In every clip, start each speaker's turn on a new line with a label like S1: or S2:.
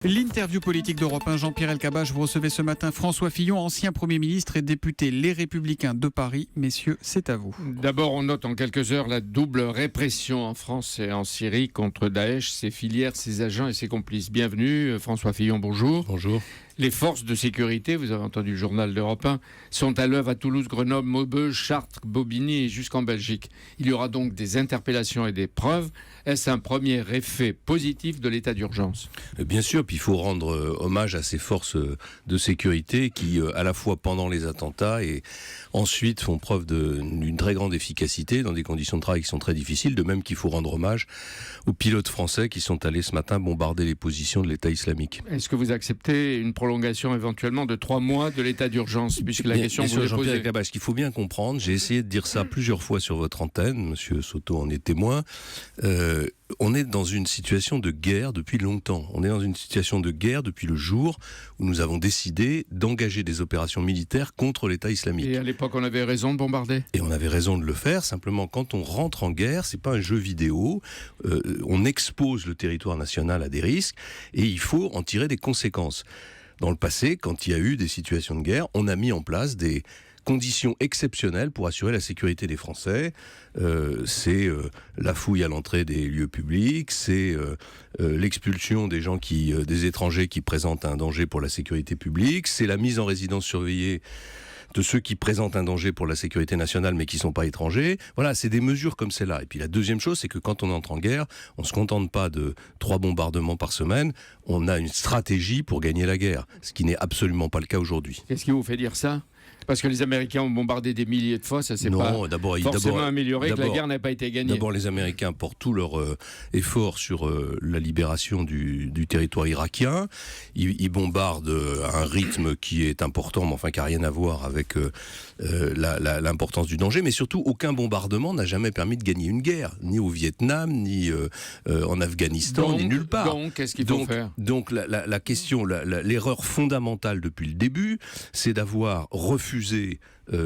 S1: L'interview politique d'Europe 1, Jean-Pierre Elkabbach, vous recevez ce matin François Fillon, ancien Premier ministre et député Les Républicains de Paris. Messieurs, c'est à vous.
S2: D'abord, on note en quelques heures la double répression en France et en Syrie contre Daesh, ses filières, ses agents et ses complices. Bienvenue, François Fillon, bonjour.
S3: Bonjour.
S2: Les forces de sécurité, vous avez entendu le journal d'Europe 1, sont à l'œuvre à Toulouse, Grenoble, Maubeuge, Chartres, Bobigny et jusqu'en Belgique. Il y aura donc des interpellations et des preuves. Est-ce un premier effet positif de l'état d'urgence ?
S3: Bien sûr, puis il faut rendre hommage à ces forces de sécurité qui, à la fois pendant les attentats et ensuite font preuve d'une très grande efficacité dans des conditions de travail qui sont très difficiles, de même qu'il faut rendre hommage aux pilotes français qui sont allés ce matin bombarder les positions de l'État islamique.
S2: Est-ce que vous acceptez une prolongation éventuellement de 3 mois de l'état d'urgence, puisque la question vous est posée.
S3: Jean-Pierre ce qu'il faut bien comprendre, j'ai essayé de dire ça plusieurs fois sur votre antenne, Monsieur Soto en est témoin, on est dans une situation de guerre depuis longtemps. On est dans une situation de guerre depuis le jour où nous avons décidé d'engager des opérations militaires contre l'État islamique.
S2: Et à l'époque, on avait raison de bombarder ?
S3: Et on avait raison de le faire, simplement quand on rentre en guerre, c'est pas un jeu vidéo, on expose le territoire national à des risques et il faut en tirer des conséquences. Dans le passé, quand il y a eu des situations de guerre, on a mis en place des conditions exceptionnelles pour assurer la sécurité des Français. C'est la fouille à l'entrée des lieux publics, c'est l'expulsion des gens des étrangers qui présentent un danger pour la sécurité publique, c'est la mise en résidence surveillée de ceux qui présentent un danger pour la sécurité nationale mais qui ne sont pas étrangers. Voilà, c'est des mesures comme celle-là. Et puis la deuxième chose, c'est que quand on entre en guerre, on ne se contente pas de 3 bombardements par semaine, on a une stratégie pour gagner la guerre, ce qui n'est absolument pas le cas aujourd'hui.
S2: Qu'est-ce qui vous fait dire ça ? Parce que les Américains ont bombardé des milliers de fois, ça s'est pas forcément amélioré, que la guerre n'a pas été gagnée.
S3: D'abord, les Américains portent tout leur effort sur la libération du territoire irakien. Ils bombardent à un rythme qui est important, mais enfin qui n'a rien à voir avec l'importance du danger. Mais surtout, aucun bombardement n'a jamais permis de gagner une guerre, ni au Vietnam, ni en Afghanistan, ni nulle part.
S2: Donc, qu'est-ce qu'il faut faire ?
S3: Donc, la question, l'erreur fondamentale depuis le début, c'est d'avoir refusé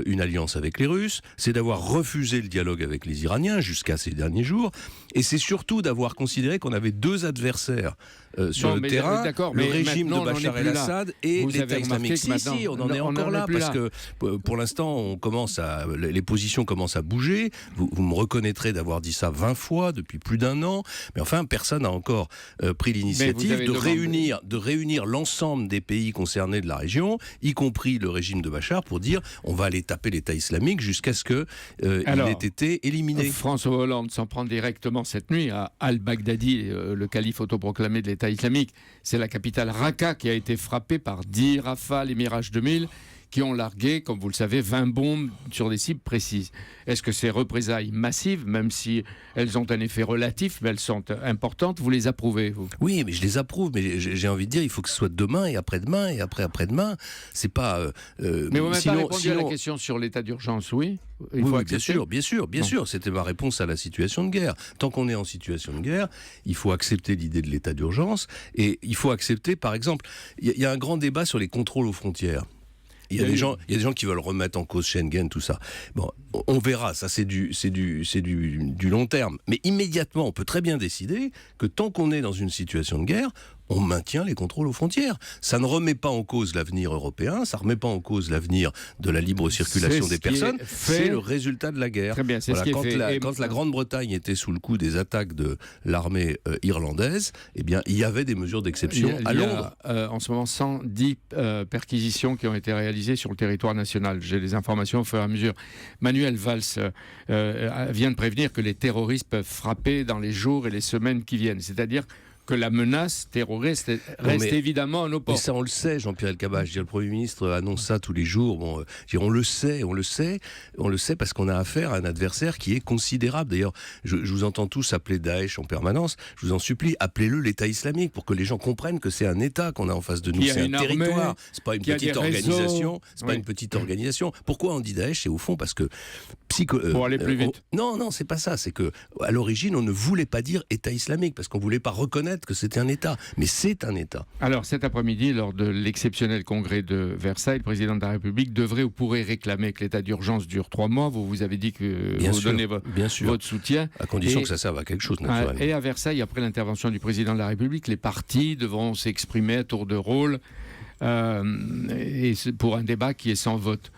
S3: une alliance avec les Russes, c'est d'avoir refusé le dialogue avec les Iraniens jusqu'à ces derniers jours, et c'est surtout d'avoir considéré qu'on avait 2 adversaires sur le terrain, le régime de Bachar el-Assad et l'État islamique. Si, on en est encore là, parce que pour l'instant, les positions commencent à bouger. Vous me reconnaîtrez d'avoir dit ça 20 fois depuis plus d'1 an, mais enfin, personne n'a encore pris l'initiative de réunir l'ensemble des pays concernés de la région, y compris le régime de Bachar, pour dire on va aller taper l'État islamique jusqu'à ce qu'il ait été éliminé.
S2: François Hollande s'en prend directement cette nuit à Al-Baghdadi, le calife autoproclamé de l'État islamique. C'est la capitale Raqqa qui a été frappée par 10 Rafales et Mirage 2000 qui ont largué, comme vous le savez, 20 bombes sur des cibles précises. Est-ce que ces représailles massives, même si elles ont un effet relatif, mais elles sont importantes, vous les approuvez, vous ?
S3: Oui, mais je les approuve, mais j'ai envie de dire, il faut que ce soit demain et après-demain et après-après-demain. C'est pas...
S2: mais vous m'avez pas répondu à la question sur l'état d'urgence, oui ?
S3: Oui, bien sûr. C'était ma réponse à la situation de guerre. Tant qu'on est en situation de guerre, il faut accepter l'idée de l'état d'urgence et il faut accepter, par exemple, il y a un grand débat sur les contrôles aux frontières. Il y a des gens qui veulent remettre en cause Schengen, tout ça. Bon, on verra, ça c'est du long terme. Mais immédiatement, on peut très bien décider que tant qu'on est dans une situation de guerre, on maintient les contrôles aux frontières. Ça ne remet pas en cause l'avenir européen, ça ne remet pas en cause l'avenir de la libre circulation des personnes. C'est le résultat de la guerre.
S2: Très bien, c'est ce qui est fait.
S3: Quand la Grande-Bretagne était sous le coup des attaques de l'armée irlandaise, eh bien, il y avait des mesures d'exception à Londres.
S2: Il y a en ce moment 110 perquisitions qui ont été réalisées sur le territoire national. J'ai les informations au fur et à mesure. Manuel Valls vient de prévenir que les terroristes peuvent frapper dans les jours et les semaines qui viennent. C'est-à-dire que la menace terroriste reste évidemment à nos portes.
S3: Mais ça, on le sait, Jean-Pierre Elkabbach. Le Premier ministre annonce ça tous les jours. Bon, on le sait parce qu'on a affaire à un adversaire qui est considérable. D'ailleurs, je vous entends tous appeler Daesh en permanence. Je vous en supplie, appelez-le l'État islamique pour que les gens comprennent que c'est un État qu'on a en face de nous. C'est un territoire. C'est pas une petite organisation. C'est pas une petite organisation. Pourquoi on dit Daesh ? C'est au fond parce que
S2: pour aller plus vite.
S3: Non, c'est pas ça. C'est que à l'origine, on ne voulait pas dire État islamique parce qu'on voulait pas reconnaître reconnaître que c'était un État. Mais c'est un État.
S2: Alors cet après-midi, lors de l'exceptionnel congrès de Versailles, le président de la République devrait ou pourrait réclamer que l'état d'urgence dure 3 mois. Vous avez dit que vous donnez votre soutien.
S3: À condition que ça serve à quelque chose, naturellement.
S2: Et à Versailles, après l'intervention du président de la République, les partis devront s'exprimer à tour de rôle et pour un débat qui est sans vote.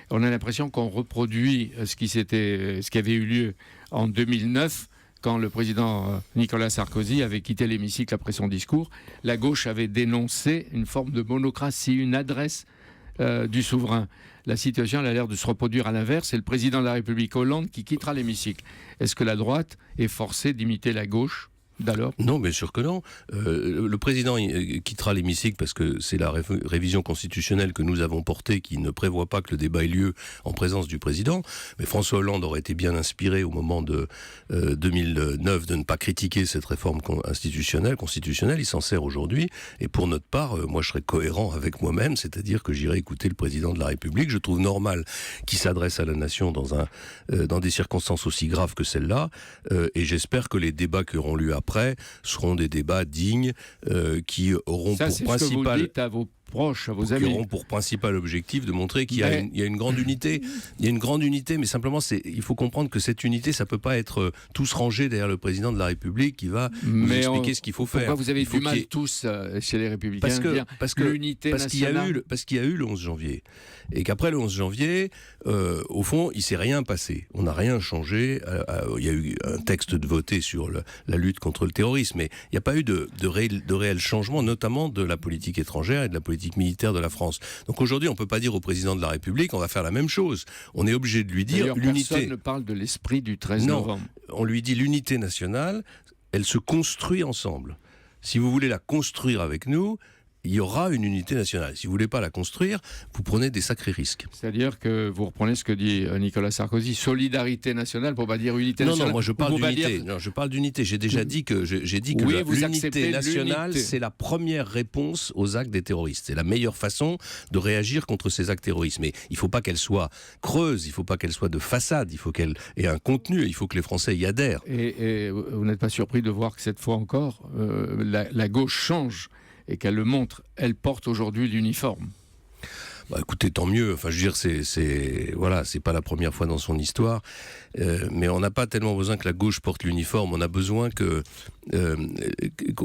S2: On a l'impression qu'on reproduit ce qui avait eu lieu en 2009, quand le président Nicolas Sarkozy avait quitté l'hémicycle après son discours. La gauche avait dénoncé une forme de monocratie, une adresse du souverain. La situation elle a l'air de se reproduire à l'inverse. C'est le président de la République Hollande qui quittera l'hémicycle. Est-ce que la droite est forcée d'imiter la gauche d'alors ?
S3: Non, bien sûr que non. Le président quittera l'hémicycle parce que c'est la révision constitutionnelle que nous avons portée qui ne prévoit pas que le débat ait lieu en présence du président. Mais François Hollande aurait été bien inspiré au moment de 2009 de ne pas critiquer cette réforme constitutionnelle. Il s'en sert aujourd'hui. Et pour notre part, moi je serais cohérent avec moi-même, c'est-à-dire que j'irai écouter le président de la République. Je trouve normal qu'il s'adresse à la nation dans des circonstances aussi graves que celle-là. Et j'espère que les débats qui auront lieu après seront des débats dignes qui auront pour principal...
S2: ce que vous dites à vos proches, à vos amis.
S3: Qui auront pour principal objectif de montrer qu'il y a une grande unité. Il y a une grande unité, mais simplement, il faut comprendre que cette unité, ça ne peut pas être tous rangés derrière le président de la République qui va nous expliquer ce qu'il faut faire.
S2: Pourquoi vous avez du mal tous, chez les Républicains, parce que l'unité nationale...
S3: Parce qu'il y a eu le 11 janvier. Et qu'après le 11 janvier, au fond, il ne s'est rien passé. On n'a rien changé. Il y a eu un texte de voté sur la lutte contre le terrorisme, mais il n'y a pas eu de réel changement, notamment de la politique étrangère et de la politique militaire de la France. Donc aujourd'hui, on ne peut pas dire au président de la République on va faire la même chose. On est obligé de lui dire l'unité.
S2: Personne ne parle de l'esprit du 13 novembre.
S3: On lui dit l'unité nationale, elle se construit ensemble. Si vous voulez la construire avec nous, il y aura une unité nationale. Si vous ne voulez pas la construire, vous prenez des sacrés risques.
S2: C'est-à-dire que vous reprenez ce que dit Nicolas Sarkozy, solidarité nationale, pour ne pas dire unité nationale.
S3: Non, moi je parle d'unité. Non, je parle d'unité. J'ai déjà dit que l'unité nationale, c'est la première réponse aux actes des terroristes. C'est la meilleure façon de réagir contre ces actes terroristes. Mais il ne faut pas qu'elle soit creuse, il ne faut pas qu'elle soit de façade, il faut qu'elle ait un contenu, il faut que les Français y adhèrent.
S2: Et vous n'êtes pas surpris de voir que cette fois encore, la gauche change et qu'elle le montre, elle porte aujourd'hui l'uniforme.
S3: Bah, écoutez, tant mieux. Enfin, je veux dire, c'est pas la première fois dans son histoire. Mais on n'a pas tellement besoin que la gauche porte l'uniforme. On a besoin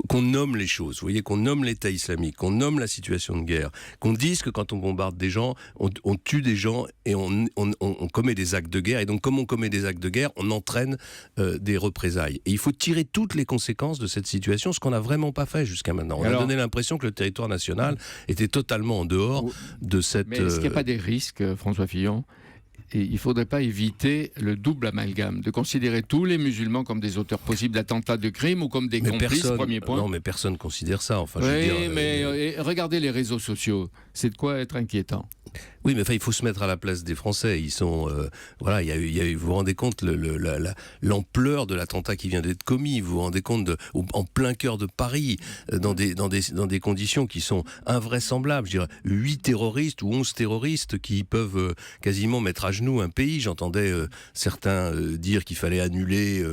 S3: qu'on nomme les choses. Vous voyez, qu'on nomme l'État islamique, qu'on nomme la situation de guerre, qu'on dise que quand on bombarde des gens, on tue des gens et on commet des actes de guerre. Et donc, comme on commet des actes de guerre, on entraîne des représailles. Et il faut tirer toutes les conséquences de cette situation, ce qu'on n'a vraiment pas fait jusqu'à maintenant. On a donné l'impression que le territoire national était totalement en dehors de cette...
S2: Mais est-ce qu'il n'y a pas des risques, François Fillon ? Et il ne faudrait pas éviter le double amalgame, de considérer tous les musulmans comme des auteurs possibles d'attentats de crimes ou comme des complices, premier point.
S3: Non, mais personne ne considère ça. Enfin,
S2: oui, je veux dire, mais regardez les réseaux sociaux, c'est de quoi être inquiétant.
S3: Oui, mais enfin, il faut se mettre à la place des Français. Ils sont, voilà, il y a eu, vous vous rendez compte l'ampleur de l'attentat qui vient d'être commis. Vous vous rendez compte en plein cœur de Paris, dans des conditions qui sont invraisemblables. Je dirais 8 terroristes ou 11 terroristes qui peuvent quasiment mettre à genoux un pays. J'entendais certains dire qu'il fallait annuler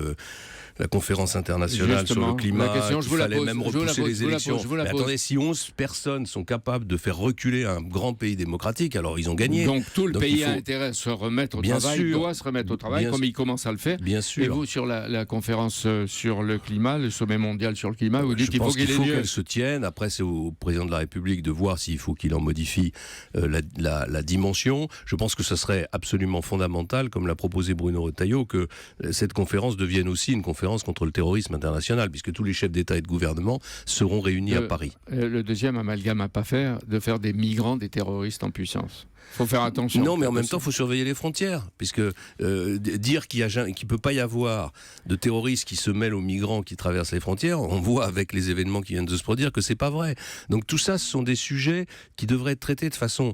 S3: la conférence internationale sur le climat, qu'il fallait même repousser les élections. Mais attendez, si 11 personnes sont capables de faire reculer un grand pays démocratique, alors ils ont gagné.
S2: Donc tout le pays a intérêt à se remettre au travail, doit se remettre au travail, comme il commence à le faire.
S3: Bien sûr.
S2: Et vous, sur la conférence sur le climat, le sommet mondial sur le climat, vous dites qu'il faut qu'il ait lieu.
S3: Qu'elle se tienne. Après, c'est au président de la République de voir s'il faut qu'il en modifie la dimension. Je pense que ce serait absolument fondamental, comme l'a proposé Bruno Retailleau, que cette conférence devienne aussi une conférence contre le terrorisme international, puisque tous les chefs d'État et de gouvernement seront réunis à Paris.
S2: Le deuxième amalgame à pas faire, de faire des migrants des terroristes en puissance. Il faut faire attention.
S3: Non, mais en même temps, il faut surveiller les frontières, puisque dire qu'il ne peut pas y avoir de terroristes qui se mêlent aux migrants qui traversent les frontières, on voit avec les événements qui viennent de se produire que c'est pas vrai. Donc tout ça, ce sont des sujets qui devraient être traités de façon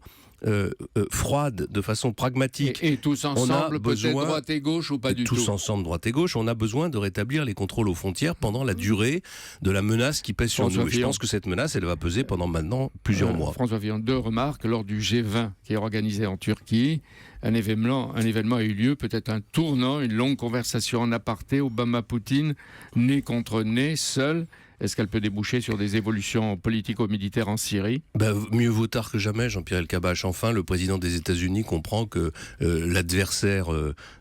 S3: froide, de façon pragmatique.
S2: Et tous ensemble, peut-être droite et gauche ou pas du tout.
S3: Tous ensemble, droite et gauche, on a besoin de rétablir les contrôles aux frontières pendant la durée de la menace qui pèse sur nous. Et je pense que cette menace, elle va peser pendant maintenant plusieurs mois.
S2: François Fillon, 2 remarques. Lors du G20 qui est organisé en Turquie, un événement a eu lieu, peut-être un tournant, une longue conversation en aparté, Obama-Poutine, nez contre nez, seul. Est-ce qu'elle peut déboucher sur des évolutions politico-militaires en Syrie?
S3: Mieux vaut tard que jamais, Jean-Pierre Elkabbach. Enfin, le président des États-Unis comprend que l'adversaire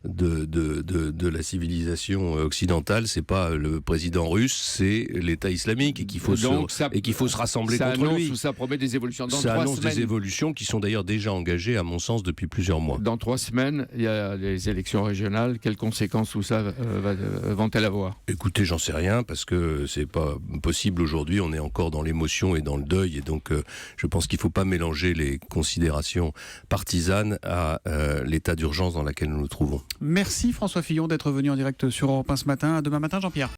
S3: de la civilisation occidentale, c'est pas le président russe, c'est l'État islamique, et qu'il faut se rassembler contre lui.
S2: Ça promet des évolutions.
S3: Ça annonce des évolutions qui sont d'ailleurs déjà engagées, à mon sens, depuis plusieurs mois.
S2: Dans 3 semaines, il y a les élections régionales. Quelles conséquences tout ça vont-elles avoir?
S3: Écoutez, j'en sais rien, parce que c'est pas possible aujourd'hui. On est encore dans l'émotion et dans le deuil, et donc je pense qu'il ne faut pas mélanger les considérations partisanes à l'état d'urgence dans lequel nous nous trouvons.
S1: Merci François Fillon d'être venu en direct sur Europe 1 ce matin. À demain matin, Jean-Pierre.